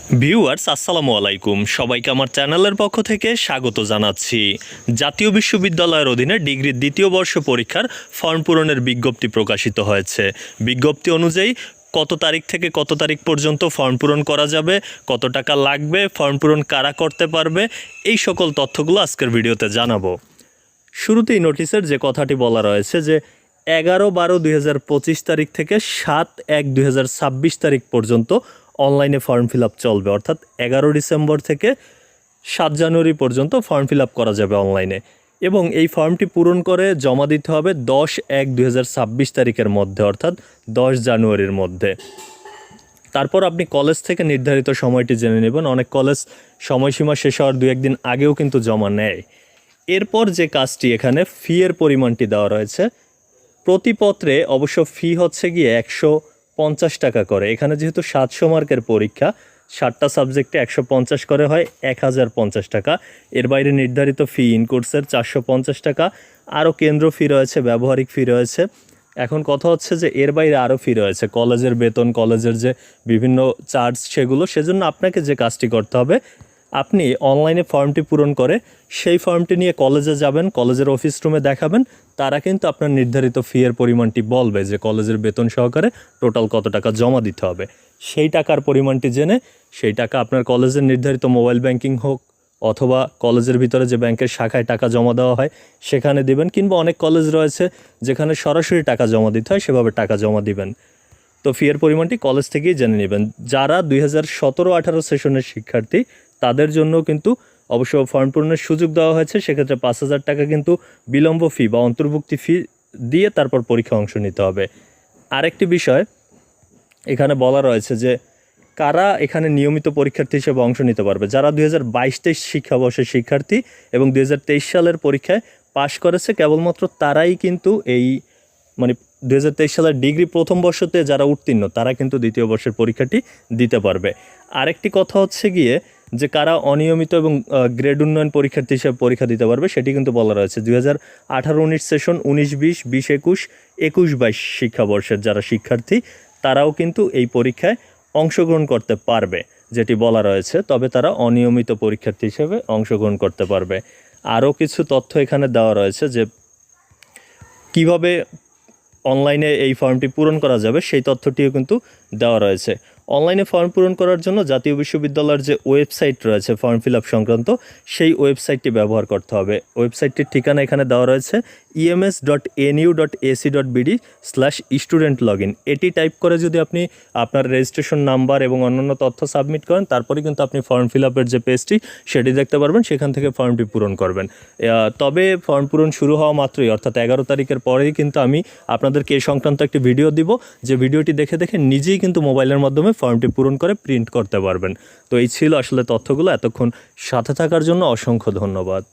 Viewers আসসালামু আলাইকুম, সবাইকে আমার চ্যানেলের পক্ষ থেকে স্বাগত জানাচ্ছি। জাতীয় বিশ্ববিদ্যালয়ের অধীনে ডিগ্রির দ্বিতীয় বর্ষ পরীক্ষার ফর্ম পূরণের বিজ্ঞপ্তি প্রকাশিত হয়েছে। বিজ্ঞপ্তি অনুযায়ী কত তারিখ থেকে কত তারিখ পর্যন্ত ফর্ম পূরণ করা যাবে, কত টাকা লাগবে, ফর্ম পূরণ কারা করতে পারবে, এই সকল তথ্যগুলো আজকের ভিডিওতে জানাবো। শুরুতেই নোটিশের যে কথাটি বলা রয়েছে যে 11-12-2025 তারিখ থেকে 7-1-2026 তারিখ পর্যন্ত অনলাইনে ফর্ম ফিল আপ চলবে, অর্থাৎ 11 ডিসেম্বর থেকে 7 জানুয়ারি পর্যন্ত ফর্ম ফিল আপ করা যাবে অনলাইনে, এবং এই ফর্মটি পূরণ করে জমা দিতে হবে 10-1-2026 তারিখের মধ্যে, অর্থাৎ 10 জানুয়ারির মধ্যে। তারপর আপনি কলেজ থেকে নির্ধারিত সময়টি জেনে নেবেন। অনেক কলেজ সময়সীমা শেষ হওয়ার 2-1 দিন আগেও কিন্তু জমা নেয়। এরপর যে কাজটি, এখানে ফি এর পরিমাণটি দেওয়া রয়েছে। প্রতি পত্রে অবশ্য ফি হচ্ছে গিয়ে 150 টাকা করে। এখানে যেহেতু 700 মার্কের পরীক্ষা, 7টা সাবজেক্টে 150 করে হয় 1050 টাকা। এর বাইরে নির্ধারিত ফি ইনকোর্সের 450 টাকা, আরও কেন্দ্র ফি রয়েছে, ব্যবহারিক ফি রয়েছে। এখন কথা হচ্ছে যে এর বাইরে আরও ফি রয়েছে, কলেজের বেতন, কলেজের যে বিভিন্ন চার্জ, সেগুলো। সেজন্য আপনাকে যে কাজটি করতে হবে, আপনি অনলাইনে ফর্মটি পূরণ করে সেই ফর্মটি নিয়ে কলেজে যাবেন, কলেজের অফিস রুমে দেখাবেন। তারা কিন্তু আপনার নির্ধারিত ফি এর পরিমাণটি বলবে যে কলেজের বেতন সহকারে টোটাল কত টাকা জমা দিতে হবে। সেই টাকার পরিমাণটি জেনে সেই টাকা আপনার কলেজের নির্ধারিত মোবাইল ব্যাংকিং হোক অথবা কলেজের ভিতরে যে ব্যাংকের শাখায় টাকা জমা দেওয়া হয় সেখানে দিবেন, কিংবা অনেক কলেজ রয়েছে যেখানে সরাসরি টাকা জমা দিতে হয়, সেভাবে টাকা জমা দিবেন। তো ফি এর পরিমাণটি কলেজ থেকেই জেনে নেবেন। যারা 2017-18 সেশনের শিক্ষার্থী, তাদের জন্য কিন্তু অবশ্য ফর্ম পূরণের সুযোগ দেওয়া হয়েছে। সেক্ষেত্রে 5000 টাকা কিন্তু বিলম্ব ফি বা অন্তর্ভুক্তি ফি দিয়ে তারপর পরীক্ষা অংশ নিতে হবে। আরেকটি বিষয় এখানে বলা রয়েছে যে কারা এখানে নিয়মিত পরীক্ষার্থী হিসেবে অংশ নিতে পারবে। যারা 2022-23 শিক্ষাবর্ষের শিক্ষার্থী এবং 2023 সালের পরীক্ষায় পাশ করেছে, কেবলমাত্র তারাই কিন্তু এই 2023 সালের ডিগ্রি প্রথম বর্ষতে যারা উত্তীর্ণ, তারা কিন্তু দ্বিতীয় বর্ষের পরীক্ষাটি দিতে পারবে। আরেকটি কথা হচ্ছে গিয়ে যে কারা অনিয়মিত এবং গ্রেড উন্নয়ন পরীক্ষার্থী হিসেবে পরীক্ষা দিতে পারবে, সেটি কিন্তু বলা রয়েছে। 2018-19 সেশন, 19-20, 20-21, 21-22 শিক্ষাবর্ষের যারা শিক্ষার্থী, তারাও কিন্তু এই পরীক্ষায় অংশগ্রহণ করতে পারবে, যেটি বলা রয়েছে। তবে তারা অনিয়মিত পরীক্ষার্থী হিসেবে অংশগ্রহণ করতে পারবে। আরও কিছু তথ্য এখানে দেওয়া রয়েছে যে কিভাবে অনলাইনে এই ফর্মটি পূরণ করা যাবে, সেই তথ্যটিও কিন্তু দেওয়া রয়েছে। অনলাইনে ফর্ম পূরণ করার জন্য জাতীয় বিশ্ববিদ্যালয়ের যে ওয়েবসাইট রয়েছে ফর্ম ফিল আপ সংক্রান্ত, সেই ওয়েবসাইটটি ব্যবহার করতে হবে। ওয়েবসাইটটির ঠিকানা এখানে দেওয়া রয়েছে ems.nu.ac.bd/student-login। এটি টাইপ করে যদি আপনি আপনার রেজিস্ট্রেশন নাম্বার এবং অন্যান্য তথ্য সাবমিট করেন, তারপরে কিন্তু আপনি ফর্ম ফিল আপের যে পেজটি সেটি দেখতে পারবেন, সেখান থেকে ফর্মটি পূরণ করবেন। তবে ফর্ম পূরণ শুরু হওয়া মাত্রই, অর্থাৎ 11 তারিখের পরেই কিন্তু আমি আপনাদেরকে এই সংক্রান্ত একটি ভিডিও দিব, যে ভিডিওটি দেখে দেখে নিজেই কিন্তু মোবাইলের মাধ্যমে ফর্মটি পূরণ করে প্রিন্ট করতে পারবেন। তো এই ছিল আসলে তথ্যগুলো। এতক্ষণ সাথে থাকার জন্য অসংখ্য ধন্যবাদ।